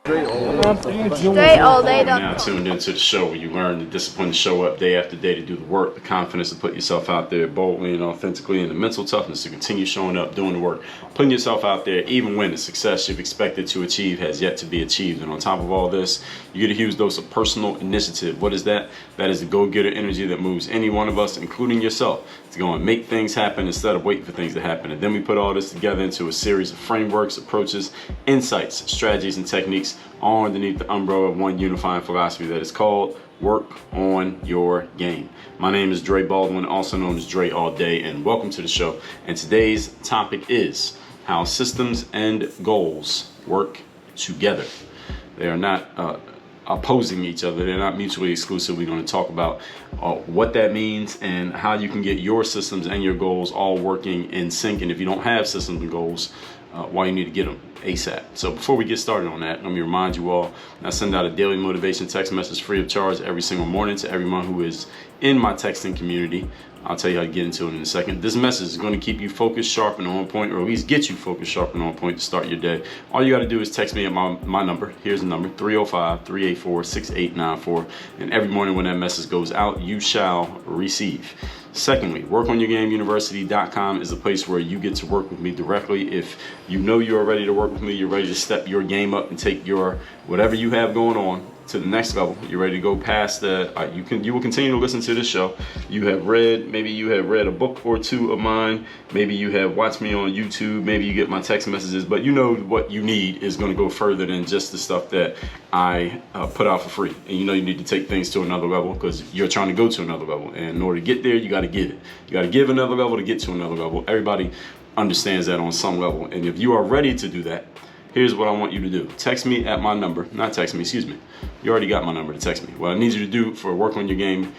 Straight all day. Now tuned into the show where you learn the discipline to show up day after day to do the work, the confidence to put yourself out there boldly and authentically, and the mental toughness to continue showing up, doing the work, putting yourself out there even when the success you've expected to achieve has yet to be achieved. And on top of all this, you get a huge dose of personal initiative. What is that? That is the go-getter energy that moves any one of us, including yourself, to go and make things happen instead of waiting for things to happen. And then we put all this together into a series of frameworks, approaches, insights, strategies, and techniques, all underneath the umbrella of one unifying philosophy that is called work on your game. My name is Baldwin, also known as Dre All Day, and welcome to the show. And today's topic is how systems and goals work together. They are not opposing each other. They're not mutually exclusive. We're going to talk about what that means and how you can get your systems and your goals all working in sync. And if you don't have systems and goals, why you need to get them ASAP. So before we get started on that, let me remind you all, I send out a daily motivation text message free of charge every single morning to everyone who is in my texting community. I'll tell you how to get into it in a second. This message is going to keep you focused, sharp, and on point, or at least get you focused, sharp, and on point to start your day. All you got to do is text me at my number. Here's the number, 305-384-6894. And every morning when that message goes out, you shall receive. Secondly, workonyourgameuniversity.com is a place where you get to work with me directly. If you know you're ready to work with me, you're ready to step your game up and take your whatever you have going on to the next level. You're ready to go past the you will continue to listen to this show. Maybe you have read a book or two of mine, maybe you have watched me on YouTube, maybe you get my text messages, but you know what you need is going to go further than just the stuff that I put out for free. And you know you need to take things to another level because you're trying to go to another level, and in order to get there you got to give it. You got to give another level to get to another level. Everybody understands that on some level, and if you are ready to do that, here's what I want you to do. Text me at my number. Not text me, excuse me. You already got my number to text me. What I need you to do for Work On Your Game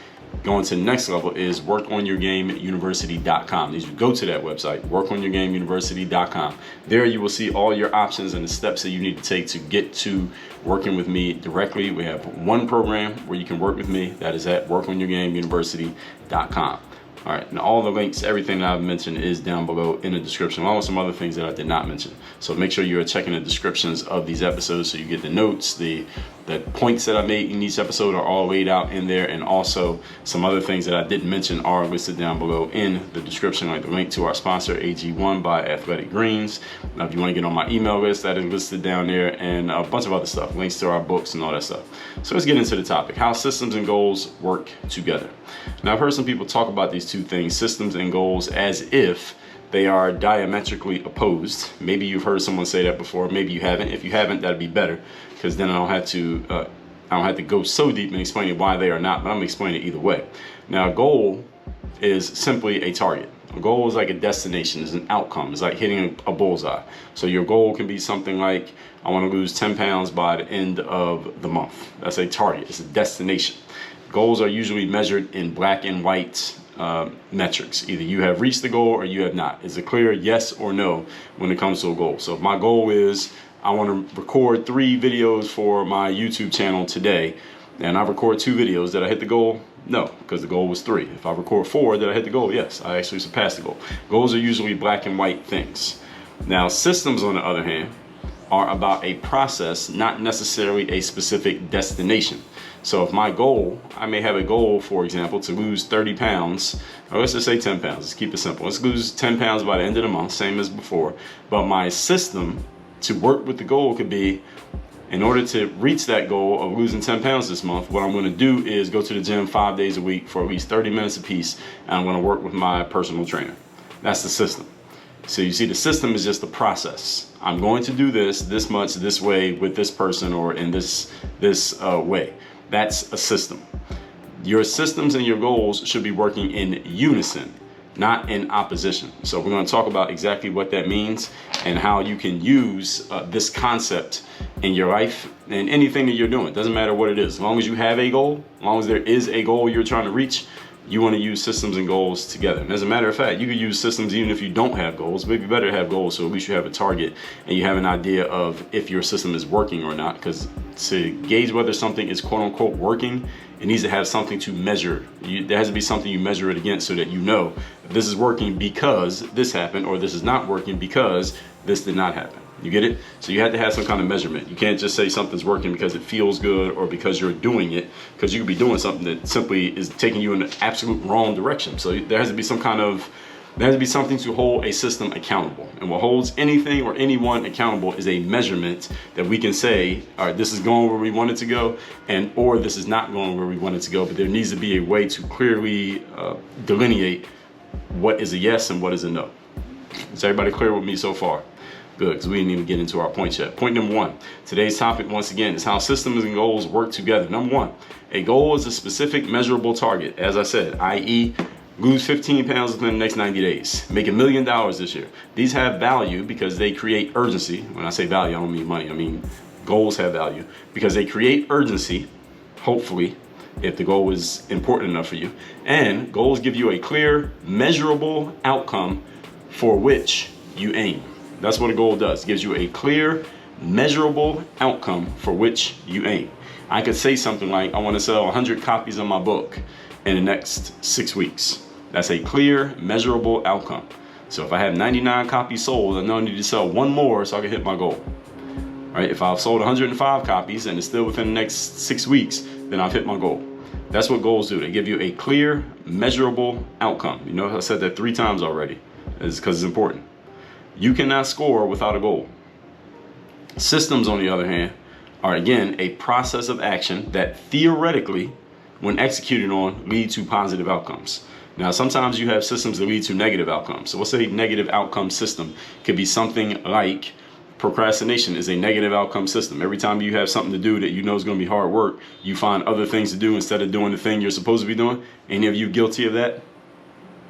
going to the next level is workonyourgameuniversity.com. You need to go to that website, workonyourgameuniversity.com. There you will see all your options and the steps that you need to take to get to working with me directly. We have one program where you can work with me. That is at workonyourgameuniversity.com. All right, and all the links, everything that I've mentioned is down below in the description, along with some other things that I did not mention. So make sure you're checking the descriptions of these episodes so you get the notes, the points that I made in each episode are all laid out in there, and also some other things that I didn't mention are listed down below in the description, like the link to our sponsor, AG1 by Athletic Greens. Now, if you want to get on my email list, that is listed down there, and a bunch of other stuff, links to our books and all that stuff. So let's get into the topic, how systems and goals work together. Now, I've heard some people talk about these two things, systems and goals, as if they are diametrically opposed. Maybe you've heard someone say that before. Maybe you haven't. If you haven't, that'd be better, because then I don't have to go so deep in explaining why they are not. But I'm gonna explain it either way. Now, a goal is simply a target. A goal is like a destination, is an outcome. It's like hitting a bullseye. So your goal can be something like, I want to lose 10 pounds by the end of the month. That's a target. It's a destination. Goals are usually measured in black and white metrics. Either you have reached the goal or you have not. It's a clear yes or no when it comes to a goal. So if my goal is I want to record 3 videos for my YouTube channel today, and I record 2 videos, did I hit the goal? No, because the goal was 3. If I record 4, did I hit the goal? Yes, I actually surpassed the goal. Goals are usually black and white things. Now, systems, on the other hand, are about a process, not necessarily a specific destination. So if my goal, I may have a goal, for example, to lose 30 pounds, or let's just say 10 pounds, let's keep it simple. Let's lose 10 pounds by the end of the month, same as before. But my system to work with the goal could be, in order to reach that goal of losing 10 pounds this month, what I'm going to do is go to the gym 5 days a week for at least 30 minutes a piece, and I'm going to work with my personal trainer. That's the system. So you see, the system is just the process. I'm going to do this much, this way, with this person, or in this way. That's a system. Your systems and your goals should be working in unison, not in opposition. So we're going to talk about exactly what that means and how you can use this concept in your life and anything that you're doing. It doesn't matter what it is. As long as you have a goal, as long as there is a goal you're trying to reach, you want to use systems and goals together. And as a matter of fact, you could use systems even if you don't have goals. But it'd be better to have goals, so at least you have a target and you have an idea of if your system is working or not. Because to gauge whether something is quote unquote working, it needs to have something to measure. There has to be something you measure it against so that you know if this is working because this happened, or this is not working because this did not happen. You get it? So you have to have some kind of measurement. You can't just say something's working because it feels good or because you're doing it, because you could be doing something that simply is taking you in the absolute wrong direction. So there has to be something to hold a system accountable. And what holds anything or anyone accountable is a measurement that we can say, all right, this is going where we want it to go, or this is not going where we want it to go. But there needs to be a way to clearly delineate what is a yes and what is a no. Is everybody clear with me so far? Good, because we didn't even get into our points yet. Point number one, today's topic once again is how systems and goals work together. Number one, a goal is a specific measurable target. As I said, i.e., lose 15 pounds within the next 90 days. Make $1 million this year. These have value because they create urgency. When I say value, I don't mean money. I mean goals have value because they create urgency, hopefully, if the goal is important enough for you. And goals give you a clear, measurable outcome for which you aim. That's what a goal does. It gives you a clear, measurable outcome for which you aim. I could say something like, I want to sell 100 copies of my book in the next 6 weeks. That's a clear, measurable outcome. So if I have 99 copies sold, I know I need to sell one more so I can hit my goal. Right? If I've sold 105 copies and it's still within the next 6 weeks, then I've hit my goal. That's what goals do. They give you a clear, measurable outcome. You know, I said that 3 times already. It's because it's important. You cannot score without a goal. Systems, on the other hand, are again a process of action that theoretically, when executed on, lead to positive outcomes. Now, sometimes you have systems that lead to negative outcomes. So what's a negative outcome system? It could be something like procrastination is a negative outcome system. Every time you have something to do that you know is going to be hard work, you find other things to do instead of doing the thing you're supposed to be doing. Any of you guilty of that?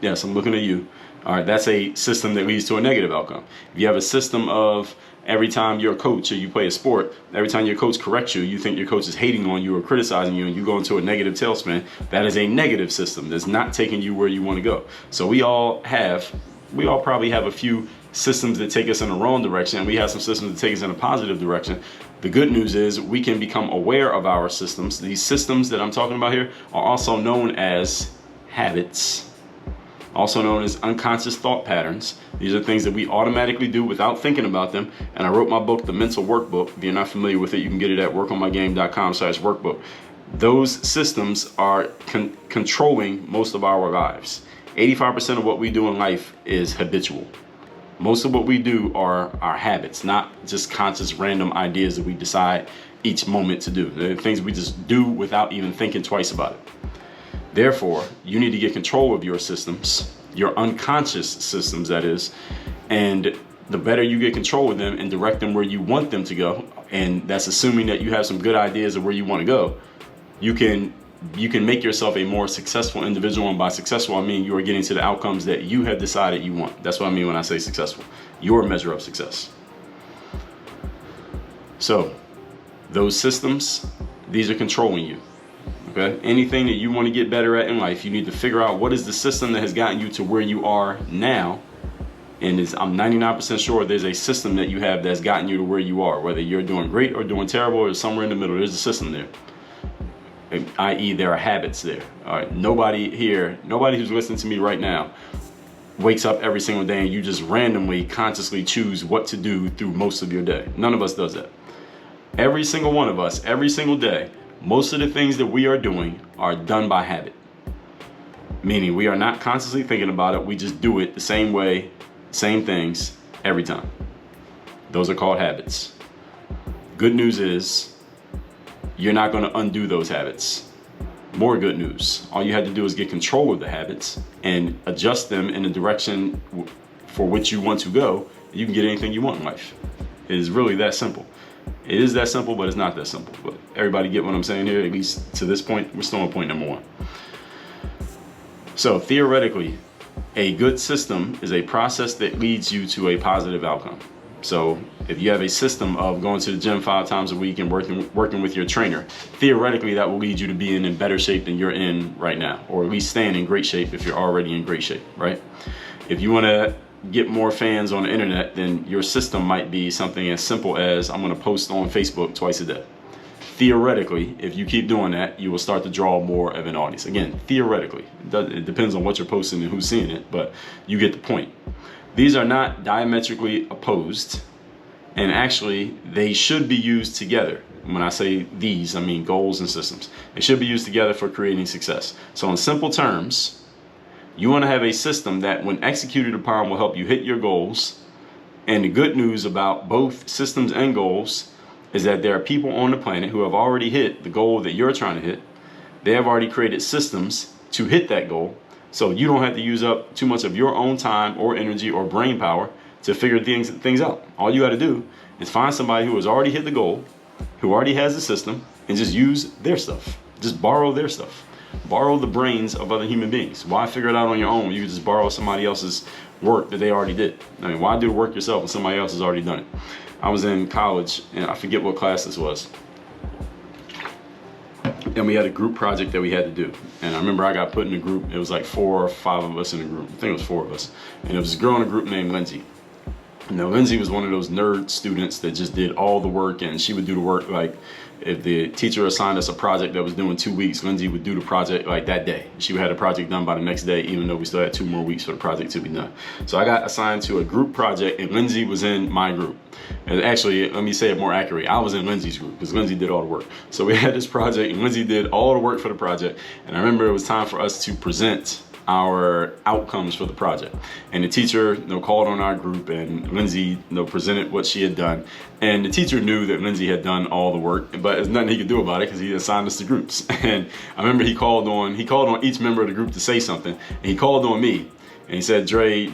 Yes, I'm looking at you. All right, that's a system that leads to a negative outcome. If you have a system of every time you're a coach or you play a sport, every time your coach corrects you, you think your coach is hating on you or criticizing you and you go into a negative tailspin, that is a negative system that's not taking you where you want to go. So we all probably have a few systems that take us in the wrong direction, and we have some systems that take us in a positive direction. The good news is we can become aware of our systems. These systems that I'm talking about here are also known as habits, also known as unconscious thought patterns. These are things that we automatically do without thinking about them. And I wrote my book, The Mental Workbook. If you're not familiar with it, you can get it at workonmygame.com/workbook. Those systems are controlling most of our lives. 85% of what we do in life is habitual. Most of what we do are our habits, not just conscious random ideas that we decide each moment to do. They're things we just do without even thinking twice about it. Therefore, you need to get control of your systems, your unconscious systems, that is, and the better you get control of them and direct them where you want them to go, and that's assuming that you have some good ideas of where you want to go, you can make yourself a more successful individual. And by successful, I mean you are getting to the outcomes that you have decided you want. That's what I mean when I say successful. Your measure of success. So, those systems, these are controlling you. Okay? Anything that you want to get better at in life, you need to figure out what is the system that has gotten you to where you are now. And I'm 99% sure there's a system that you have that's gotten you to where you are. Whether you're doing great or doing terrible or somewhere in the middle, there's a system there. I.e., there are habits there. All right, nobody who's listening to me right now wakes up every single day and you just randomly, consciously choose what to do through most of your day. None of us does that. Every single one of us, every single day, most of the things that we are doing are done by habit. Meaning we are not consciously thinking about it. We just do it the same way, same things every time. Those are called habits. Good news is you're not going to undo those habits. More good news. All you had to do is get control of the habits and adjust them in the direction for which you want to go. You can get anything you want in life. It is really that simple. It is that simple, but it's not that simple. But everybody get what I'm saying here? At least to this point, we're still on point number one. So theoretically, a good system is a process that leads you to a positive outcome. So if you have a system of going to the gym 5 times a week and working with your trainer, theoretically that will lead you to being in better shape than you're in right now, or at least staying in great shape if you're already in great shape, right? If you want to get more fans on the internet, then your system might be something as simple as I'm going to post on Facebook twice a day. Theoretically, if you keep doing that, you will start to draw more of an audience. Again, theoretically, it depends on what you're posting and who's seeing it, but you get the point. These are not diametrically opposed. And actually, they should be used together. When I say these, I mean goals and systems. They should be used together for creating success. So in simple terms, you want to have a system that when executed upon will help you hit your goals. And the good news about both systems and goals is that there are people on the planet who have already hit the goal that you're trying to hit. They have already created systems to hit that goal. So you don't have to use up too much of your own time or energy or brain power to figure things out. All you got to do is find somebody who has already hit the goal, who already has the system, and just use their stuff. Just borrow their stuff. Borrow the brains of other human beings. Why figure it out on your own when you can just borrow somebody else's work that they already did? I mean, why do the work yourself when somebody else has already done it? I was in college, and I forget what class this was. And we had a group project that we had to do. And I remember I got put in a group. It was like 4 or 5 of us in a group. I think it was 4 of us. And it was a girl in a group named Lindsay. Now, Lindsay was one of those nerd students that just did all the work, and she would do the work like if the teacher assigned us a project that was due in 2 weeks, Lindsay would do the project like that day. She would have the project done by the next day, even though we still had 2 more weeks for the project to be done. So I got assigned to a group project, and Lindsay was in my group. And actually, let me say it more accurately. I was in Lindsay's group because Lindsay did all the work. So we had this project, and Lindsay did all the work for the project. And I remember it was time for us to present our outcomes for the project. And the teacher, called on our group, and Lindsay, presented what she had done. And the teacher knew that Lindsay had done all the work, but there's nothing he could do about it because he assigned us to groups. And I remember he called on each member of the group to say something. And he called on me. And he said, Dre,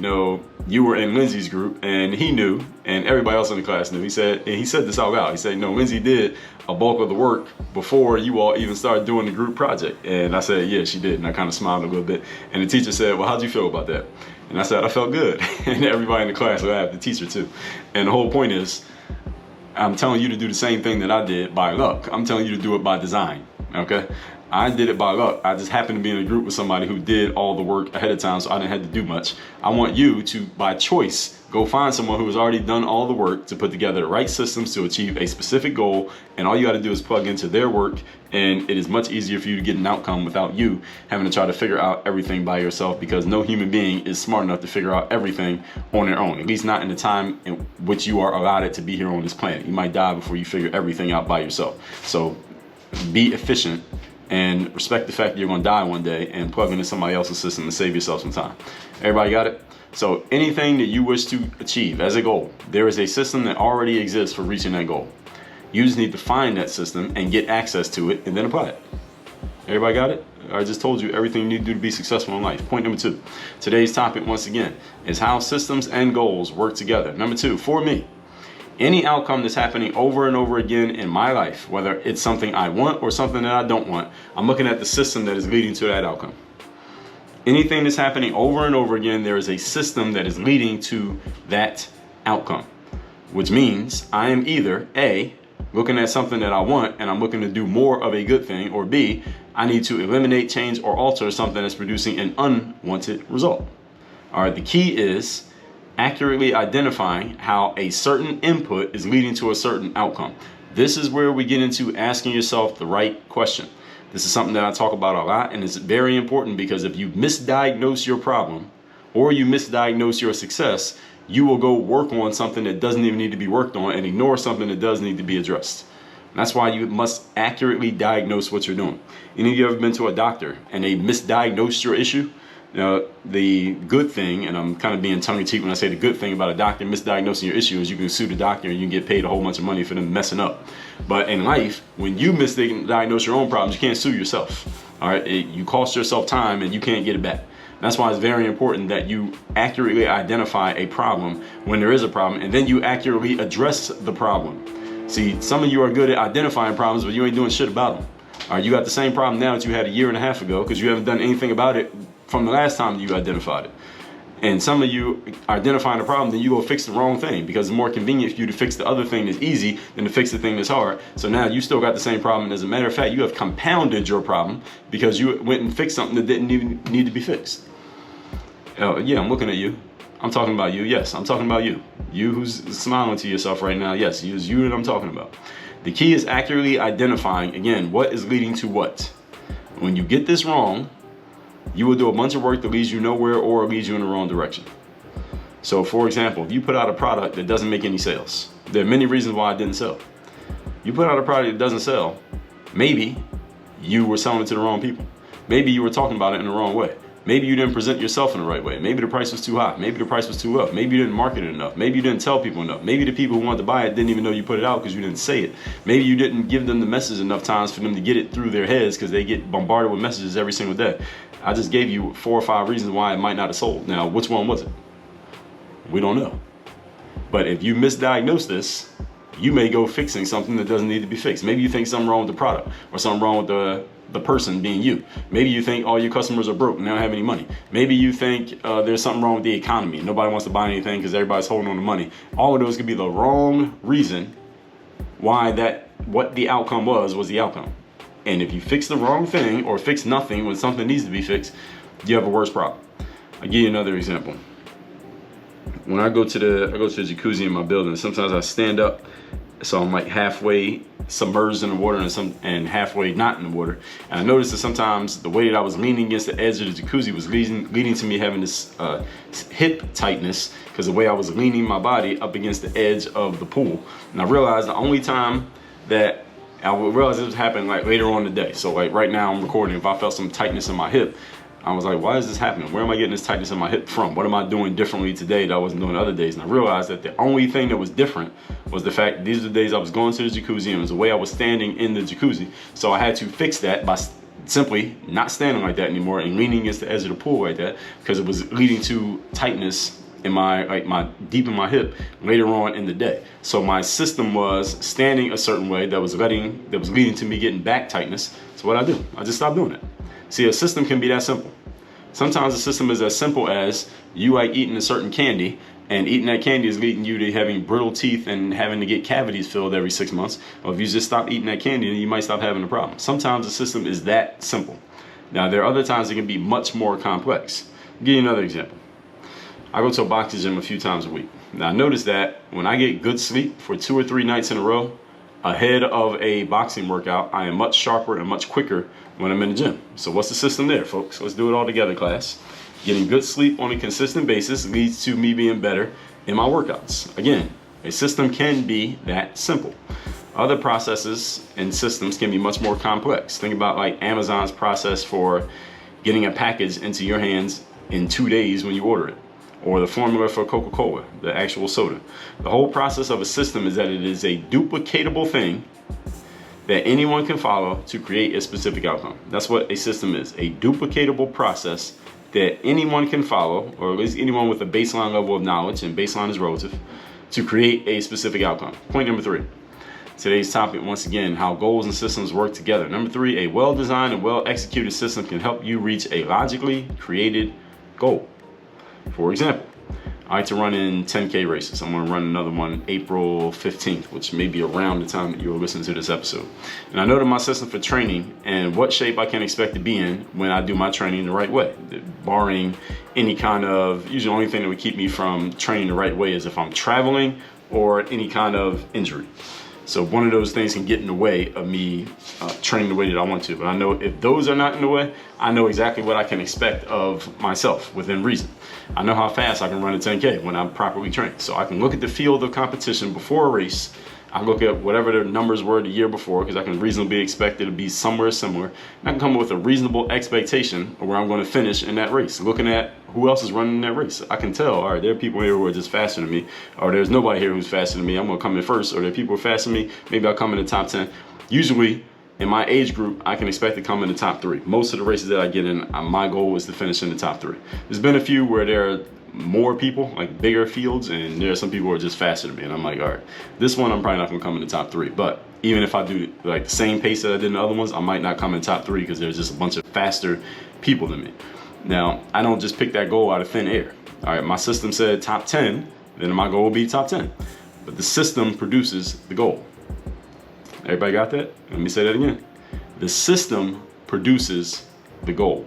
you were in Lindsay's group, and he knew, and everybody else in the class knew. He said this out loud. He said, no, Lindsay did a bulk of the work before you all even started doing the group project. And I said, yeah, she did. And I kind of smiled a little bit. And the teacher said, well, how'd you feel about that? And I said, I felt good. And everybody in the class laughed, the teacher too. And the whole point is, I'm telling you to do the same thing that I did by luck. I'm telling you to do it by design, okay? I did it by luck. I just happened to be in a group with somebody who did all the work ahead of time, so I didn't have to do much. I want you to, by choice, go find someone who has already done all the work to put together the right systems to achieve a specific goal, and all you got to do is plug into their work, and it is much easier for you to get an outcome without you having to try to figure out everything by yourself, because no human being is smart enough to figure out everything on their own, at least not in the time in which you are allotted to be here on this planet. You might die before you figure everything out by yourself. So be efficient and respect the fact that you're going to die one day, and plug into somebody else's system to save yourself some time. Everybody got it? So anything that you wish to achieve as a goal, there is a system that already exists for reaching that goal. You just need to find that system and get access to it and then apply it. Everybody got it? I just told you everything you need to do to be successful in life. Point number 2. Today's topic, once again, is how systems and goals work together. Number 2, for me, any outcome that's happening over and over again in my life, whether it's something I want or something that I don't want, I'm looking at the system that is leading to that outcome. Anything that's happening over and over again, there is a system that is leading to that outcome, which means I am either A, looking at something that I want and I'm looking to do more of a good thing, or B, I need to eliminate, change, or alter something that's producing an unwanted result. All right, the key is accurately identifying how a certain input is leading to a certain outcome. This is where we get into asking yourself the right question. This is something that I talk about a lot, and it's very important, because if you misdiagnose your problem or you misdiagnose your success, you will go work on something that doesn't even need to be worked on and ignore something that does need to be addressed. And that's why you must accurately diagnose what you're doing. Any of you ever been to a doctor and they misdiagnosed your issue? Now, the good thing, and I'm kind of being tongue-in-cheek when I say the good thing about a doctor misdiagnosing your issue, is you can sue the doctor and you can get paid a whole bunch of money for them messing up. But in life, when you misdiagnose your own problems, you can't sue yourself. All right, you cost yourself time and you can't get it back. That's why it's very important that you accurately identify a problem when there is a problem, and then you accurately address the problem. See, some of you are good at identifying problems, but you ain't doing shit about them. All right, you got the same problem now that you had a year and a half ago because you haven't done anything about it from the last time you identified it. And some of you are identifying a problem, then you go fix the wrong thing because it's more convenient for you to fix the other thing that's easy than to fix the thing that's hard. So now you still got the same problem. And as a matter of fact, you have compounded your problem because you went and fixed something that didn't even need to be fixed. Yeah, I'm looking at you. I'm talking about you. Yes, I'm talking about you. You who's smiling to yourself right now. Yes, it's you that I'm talking about. The key is accurately identifying, again, what is leading to what. When you get this wrong, you will do a bunch of work that leads you nowhere or leads you in the wrong direction. So for example, if you put out a product that doesn't make any sales, There are many reasons why it didn't sell. You put out a product that doesn't sell, maybe you were selling it to the wrong people. Maybe you were talking about it in the wrong way. Maybe you didn't present yourself in the right way. Maybe the price was too high. Maybe the price was too low. Maybe you didn't market it enough. Maybe you didn't tell people enough. Maybe the people who wanted to buy it didn't even know you put it out because you didn't say it. Maybe you didn't give them the message enough times for them to get it through their heads because they get bombarded with messages every single day. I just gave you 4 or 5 reasons why it might not have sold. Now, which one was it? We don't know. But if you misdiagnose this, you may go fixing something that doesn't need to be fixed. Maybe you think something wrong with the product or something wrong with the person being you. Maybe you think all your customers are broke and they don't have any money. Maybe you think there's something wrong with the economy. Nobody wants to buy anything because everybody's holding on to money. All of those could be the wrong reason why what the outcome was the outcome. And if you fix the wrong thing or fix nothing when something needs to be fixed, you have a worse problem. I'll give you another example. When I go to the jacuzzi in my building, sometimes I stand up, so I'm like halfway submerged in the water and halfway not in the water. And I noticed that sometimes the way that I was leaning against the edge of the jacuzzi was leading to me having this hip tightness because the way I was leaning my body up against the edge of the pool. And I realized the only time that I would realize this was happening like later on in the day. So like right now I'm recording, if I felt some tightness in my hip, I was like, why is this happening? Where am I getting this tightness in my hip from? What am I doing differently today that I wasn't doing other days? And I realized that the only thing that was different was the fact these are the days I was going to the jacuzzi and it was the way I was standing in the jacuzzi. So I had to fix that by simply not standing like that anymore and leaning against the edge of the pool like that because it was leading to tightness in my deep in my hip later on in the day. So my system was standing a certain way that was leading to me getting back tightness. So what I do? I just stopped doing it. See, a system can be that simple. Sometimes a system is as simple as you like eating a certain candy, and eating that candy is leading you to having brittle teeth and having to get cavities filled every 6 months. Or if you just stop eating that candy, then you might stop having a problem. Sometimes the system is that simple. Now, there are other times it can be much more complex. I'll give you another example. I go to a boxing gym a few times a week. Now, I notice that when I get good sleep for 2 or 3 nights in a row, ahead of a boxing workout, I am much sharper and much quicker when I'm in the gym. So what's the system there, folks? Let's do it all together, class. Getting good sleep on a consistent basis leads to me being better in my workouts. Again, a system can be that simple. Other processes and systems can be much more complex. Think about like Amazon's process for getting a package into your hands in 2 days when you order it. Or the formula for Coca-Cola, the actual soda. The whole process of a system is that it is a duplicatable thing that anyone can follow to create a specific outcome. That's what a system is, a duplicatable process that anyone can follow, or at least anyone with a baseline level of knowledge, and baseline is relative, to create a specific outcome. Point number 3. Today's topic, once again, how goals and systems work together. Number 3, a well-designed and well-executed system can help you reach a logically created goal. For example, I like to run in 10K races. I'm going to run another one April 15th, which may be around the time that you're listening to this episode. And I know that my system for training and what shape I can expect to be in when I do my training the right way, barring any kind of, usually the only thing that would keep me from training the right way is if I'm traveling or any kind of injury. So one of those things can get in the way of me training the way that I want to. But I know if those are not in the way, I know exactly what I can expect of myself within reason. I know how fast I can run a 10K when I'm properly trained. So I can look at the field of competition before a race. I look at whatever the numbers were the year before because I can reasonably expect it to be somewhere similar. And I can come up with a reasonable expectation of where I'm going to finish in that race. Looking at who else is running in that race. I can tell, all right, there are people here who are just faster than me, or there's nobody here who's faster than me. I'm going to come in first, or there are people who are faster than me. Maybe I'll come in the top 10. Usually, in my age group, I can expect to come in the top 3. Most of the races that I get in, my goal is to finish in the top 3. There's been a few where there are more people, like bigger fields, and there are some people who are just faster than me. And I'm like, all right, this one I'm probably not going to come in the top 3. But even if I do like the same pace that I did in the other ones, I might not come in top 3 because there's just a bunch of faster people than me. Now, I don't just pick that goal out of thin air. All right, my system said top 10, then my goal will be top 10. But the system produces the goal. Everybody got that? Let me say that again. The system produces the goal.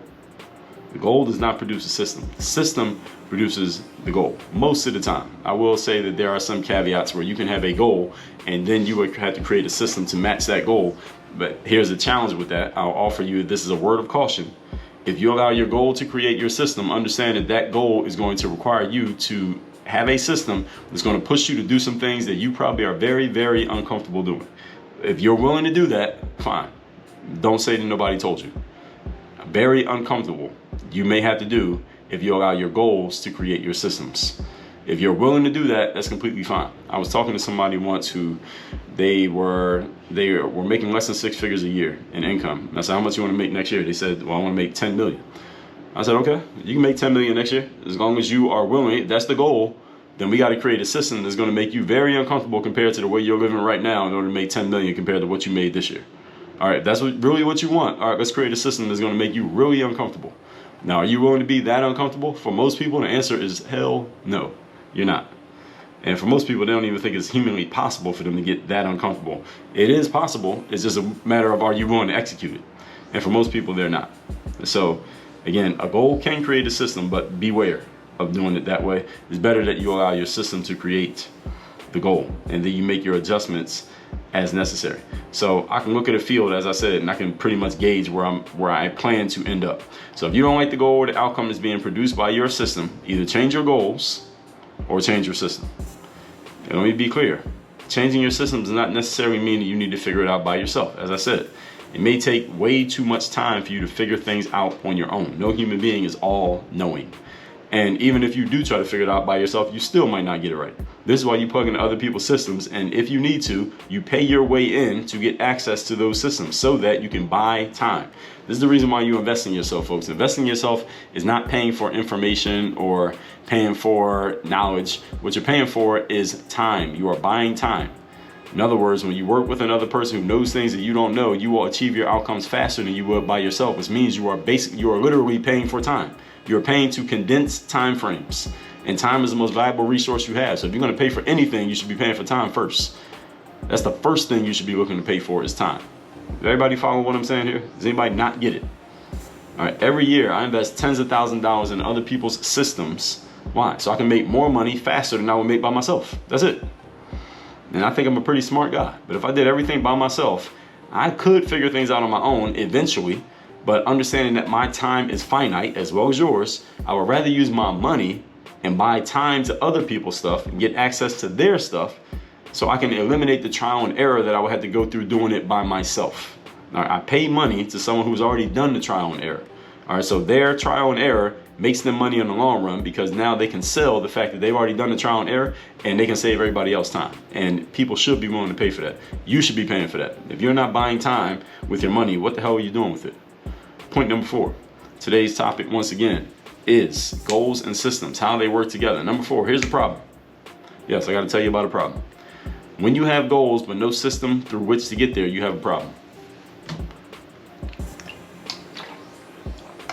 The goal does not produce a system. The system produces the goal most of the time. I will say that there are some caveats where you can have a goal and then you would have to create a system to match that goal. But here's the challenge with that. I'll offer you, this is a word of caution. If you allow your goal to create your system, understand that that goal is going to require you to have a system that's going to push you to do some things that you probably are very, very uncomfortable doing. If you're willing to do that, fine. Don't say that nobody told you. Very uncomfortable you may have to do if you allow your goals to create your systems. If you're willing to do that, that's completely fine. I was talking to somebody once who they were making less than 6 figures a year in income. And I said, how much you want to make next year? They said, well, I want to make 10 million. I said, okay, you can make 10 million next year. As long as you are willing, if that's the goal, then we got to create a system that's going to make you very uncomfortable compared to the way you're living right now in order to make 10 million compared to what you made this year. All right, that's really what you want. All right, let's create a system that's going to make you really uncomfortable. Now, are you willing to be that uncomfortable? For most people, the answer is hell no, you're not. And for most people, they don't even think it's humanly possible for them to get that uncomfortable. It is possible. It's just a matter of, are you willing to execute it? And for most people, they're not. So again, a goal can create a system, but beware of doing it that way. It's better that you allow your system to create the goal and then you make your adjustments as necessary. So I can look at a field, as I said, and I can pretty much gauge where I plan to end up. So if you don't like the goal or the outcome that's being produced by your system, either change your goals or change your system. And let me be clear, changing your system does not necessarily mean that you need to figure it out by yourself. As I said, it may take way too much time for you to figure things out on your own. No human being is all knowing. And even if you do try to figure it out by yourself, you still might not get it right. This is why you plug into other people's systems, and if you need to, you pay your way in to get access to those systems so that you can buy time. This is the reason why you invest in yourself, folks. Investing in yourself is not paying for information or paying for knowledge. What you're paying for is time. You are buying time. In other words, when you work with another person who knows things that you don't know, you will achieve your outcomes faster than you would by yourself, which means you are literally paying for time. You're paying to condense time frames, and time is the most valuable resource you have. So if you're going to pay for anything, you should be paying for time first. That's the first thing you should be looking to pay for is time. Does everybody follow what I'm saying here? Does anybody not get it? All right, every year I invest tens of thousands of dollars in other people's systems. Why? So I can make more money faster than I would make by myself. That's it. And I think I'm a pretty smart guy. But if I did everything by myself, I could figure things out on my own eventually. But understanding that my time is finite as well as yours, I would rather use my money and buy time to other people's stuff and get access to their stuff so I can eliminate the trial and error that I would have to go through doing it by myself. All right, I pay money to someone who's already done the trial and error. All right, so their trial and error makes them money in the long run because now they can sell the fact that they've already done the trial and error and they can save everybody else time. And people should be willing to pay for that. You should be paying for that. If you're not buying time with your money, what the hell are you doing with it? Point number 4. Today's topic, once again, is goals and systems, how they work together. Number 4, here's the problem. Yes, I got to tell you about a problem. When you have goals but no system through which to get there, you have a problem.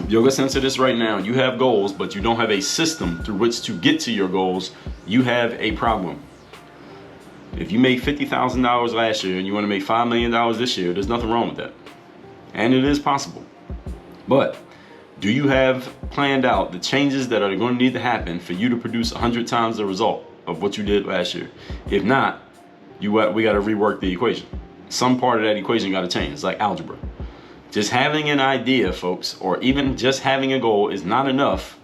You're listening to this right now. You have goals, but you don't have a system through which to get to your goals. You have a problem. If you made $50,000 last year and you want to make $5 million this year, there's nothing wrong with that. And it is possible. But do you have planned out the changes that are going to need to happen for you to produce 100 times the result of what you did last year? If not, we got to rework the equation. Some part of that equation got to change. It's like algebra. Just having an idea, folks, or even just having a goal is not enough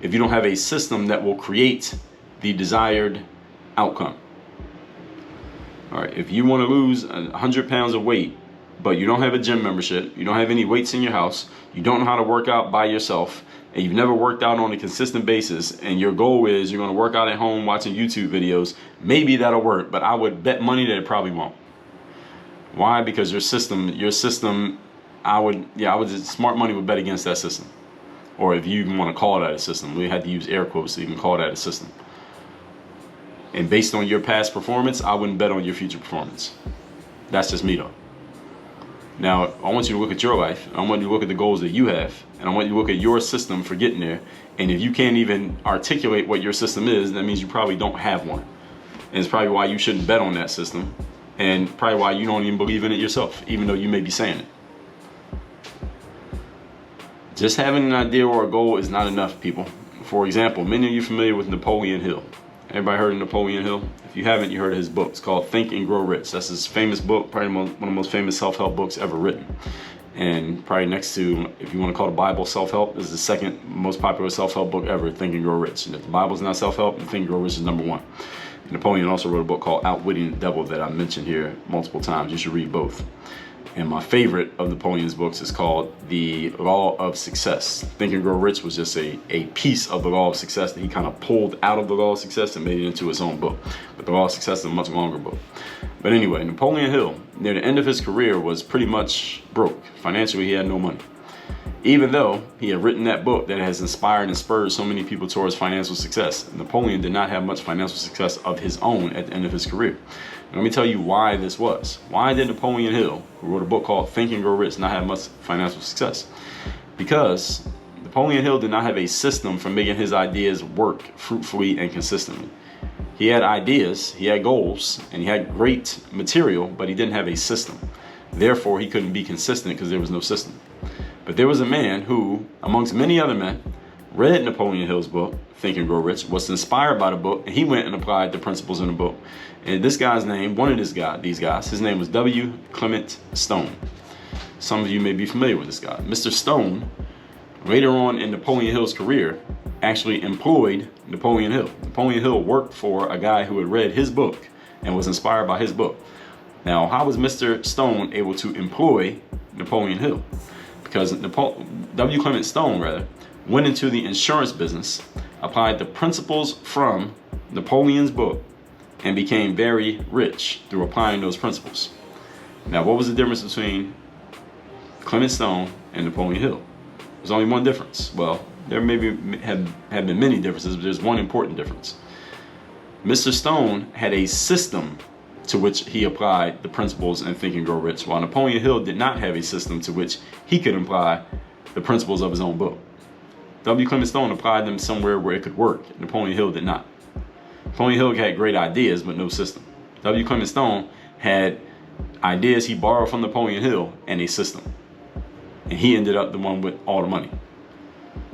if you don't have a system that will create the desired outcome. All right, if you want to lose 100 pounds of weight, but you don't have a gym membership, you don't have any weights in your house, you don't know how to work out by yourself, and you've never worked out on a consistent basis, and your goal is you're going to work out at home watching YouTube videos, maybe that'll work, but I would bet money that it probably won't. Why? Because your system, smart money would bet against that system. Or if you even want to call that a system, we had to use air quotes so you can call that a system. And based on your past performance, I wouldn't bet on your future performance. That's just me though. Now, I want you to look at your life. I want you to look at the goals that you have. And I want you to look at your system for getting there. And if you can't even articulate what your system is, that means you probably don't have one. And it's probably why you shouldn't bet on that system. And probably why you don't even believe in it yourself, even though you may be saying it. Just having an idea or a goal is not enough, people. For example, many of you are familiar with Napoleon Hill. Everybody heard of Napoleon Hill? If you haven't, you heard of his book. It's called Think and Grow Rich. That's his famous book, probably one of the most famous self-help books ever written. And probably next to, if you want to call the Bible self-help, this is the second most popular self-help book ever, Think and Grow Rich. And if the Bible's not self-help, Think and Grow Rich is number one. Napoleon also wrote a book called Outwitting the Devil that I mentioned here multiple times. You should read both. And my favorite of Napoleon's books is called The Law of Success. Think and Grow Rich was just a piece of the Law of Success that he kind of pulled out of the Law of Success and made it into his own book. But the Law of Success is a much longer book. But anyway, Napoleon Hill, near the end of his career, was pretty much broke. Financially, he had no money. Even though he had written that book that has inspired and spurred so many people towards financial success, Napoleon did not have much financial success of his own at the end of his career. And let me tell you why this was. Why did Napoleon Hill, who wrote a book called Think and Grow Rich, not have much financial success? Because Napoleon Hill did not have a system for making his ideas work fruitfully and consistently. He had ideas, he had goals, and he had great material, but he didn't have a system. Therefore, he couldn't be consistent because there was no system. But there was a man who, amongst many other men, read Napoleon Hill's book, Think and Grow Rich, was inspired by the book, and he went and applied the principles in the book. And this guy's name, these guys, his name was W. Clement Stone. Some of you may be familiar with this guy. Mr. Stone, later on in Napoleon Hill's career, actually employed Napoleon Hill. Napoleon Hill worked for a guy who had read his book and was inspired by his book. Now, how was Mr. Stone able to employ Napoleon Hill? Because W. Clement Stone, went into the insurance business, applied the principles from Napoleon's book, and became very rich through applying those principles. Now, what was the difference between Clement Stone and Napoleon Hill? There's only one difference. Well, there have been many differences, but there's one important difference. Mr. Stone had a system to which he applied the principles in Think and Grow Rich, while Napoleon Hill did not have a system to which he could apply the principles of his own book. W. Clement Stone applied them somewhere where it could work. Napoleon Hill did not. Napoleon Hill had great ideas, but no system. W. Clement Stone had ideas he borrowed from Napoleon Hill and a system. And he ended up the one with all the money.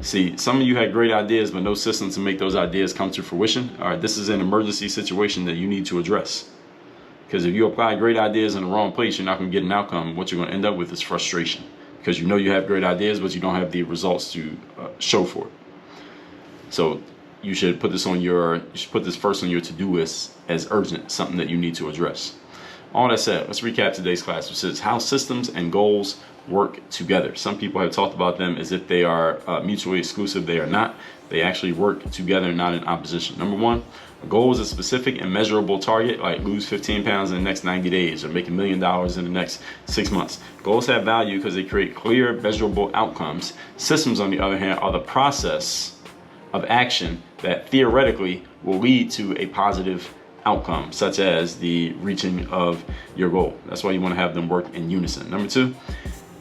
See, some of you had great ideas, but no system to make those ideas come to fruition. All right, this is an emergency situation that you need to address. Because if you apply great ideas in the wrong place, you're not going to get an outcome. What you're going to end up with is frustration. Because you know you have great ideas, but you don't have the results to show for it. So you should put this first on your to-do list as urgent, something that you need to address. All that said, let's recap today's class, which is how systems and goals work together. Some people have talked about them as if they are mutually exclusive. They are not. They actually work together, not in opposition. Number one, a goal is a specific and measurable target, like lose 15 pounds in the next 90 days or make $1 million in the next 6 months. Goals have value because they create clear, measurable outcomes. Systems, on the other hand, are the process of action that theoretically will lead to a positive outcome, such as the reaching of your goal. That's why you want to have them work in unison. Number two,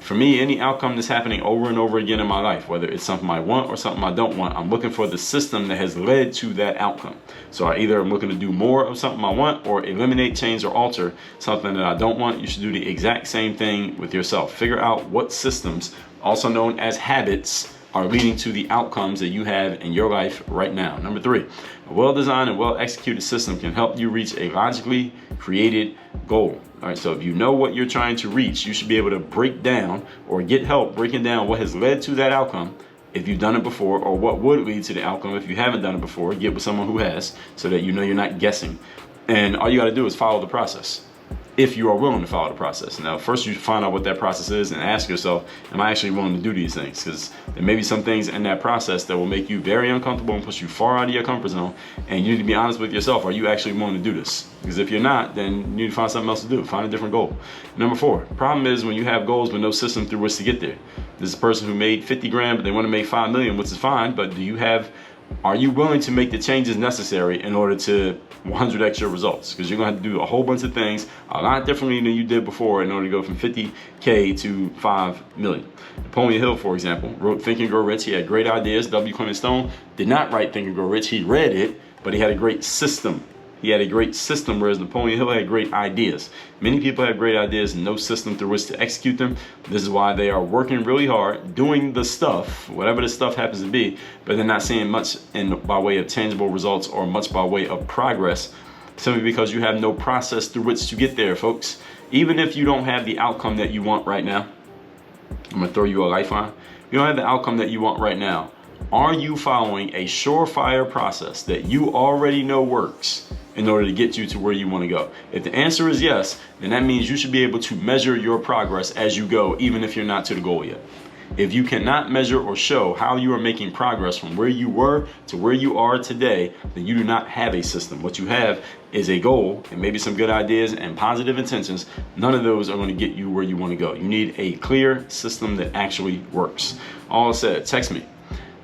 for me, any outcome that's happening over and over again in my life, whether it's something I want or something I don't want, I'm looking for the system that has led to that outcome. So I either am looking to do more of something I want or eliminate, change, or alter something that I don't want. You should do the exact same thing with yourself. Figure out what systems, also known as habits, are leading to the outcomes that you have in your life right now. Number three, a well-designed and well-executed system can help you reach a logically created goal. All right, so if you know what you're trying to reach, you should be able to break down or get help breaking down what has led to that outcome if you've done it before, or what would lead to the outcome if you haven't done it before. Get with someone who has, so that you know you're not guessing. And all you got to do is follow the process, if you are willing to follow the process. Now, first you find out what that process is and ask yourself, am I actually willing to do these things? Because there may be some things in that process that will make you very uncomfortable and push you far out of your comfort zone. And you need to be honest with yourself. Are you actually willing to do this? Because if you're not, then you need to find something else to do. Find a different goal. Number four, problem is when you have goals but no system through which to get there. This is a person who made 50 grand, but they want to make 5 million, which is fine. But are you willing to make the changes necessary in order to 100x your results? Because you're going to have to do a whole bunch of things a lot differently than you did before in order to go from 50K to 5 million. Napoleon Hill, for example, wrote Think and Grow Rich. He had great ideas. W. Clement Stone did not write Think and Grow Rich. He read it, but he had a great system. Whereas Napoleon Hill had great ideas. Many people have great ideas and no system through which to execute them. This is why they are working really hard, doing the stuff, whatever the stuff happens to be, but they're not seeing much by way of tangible results or much by way of progress, simply because you have no process through which to get there, folks. Even if you don't have the outcome that you want right now, I'm gonna throw you a lifeline. You don't have the outcome that you want right now. Are you following a surefire process that you already know works in order to get you to where you want to go? If the answer is yes, then that means you should be able to measure your progress as you go, even if you're not to the goal yet. If you cannot measure or show how you are making progress from where you were to where you are today, then you do not have a system. What you have is a goal and maybe some good ideas and positive intentions. None of those are going to get you where you want to go. You need a clear system that actually works. All said, text me.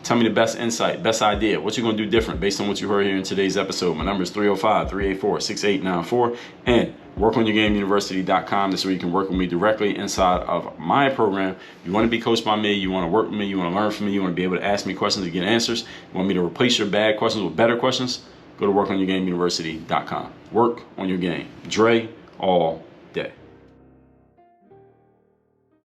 Tell me the best insight, best idea, what you're going to do different based on what you heard here in today's episode. My number is 305-384-6894, and workonyourgameuniversity.com. This is where you can work with me directly inside of my program. You want to be coached by me, you want to work with me, you want to learn from me, you want to be able to ask me questions and get answers. You want me to replace your bad questions with better questions? Go to workonyourgameuniversity.com. Work on your game. Dre, all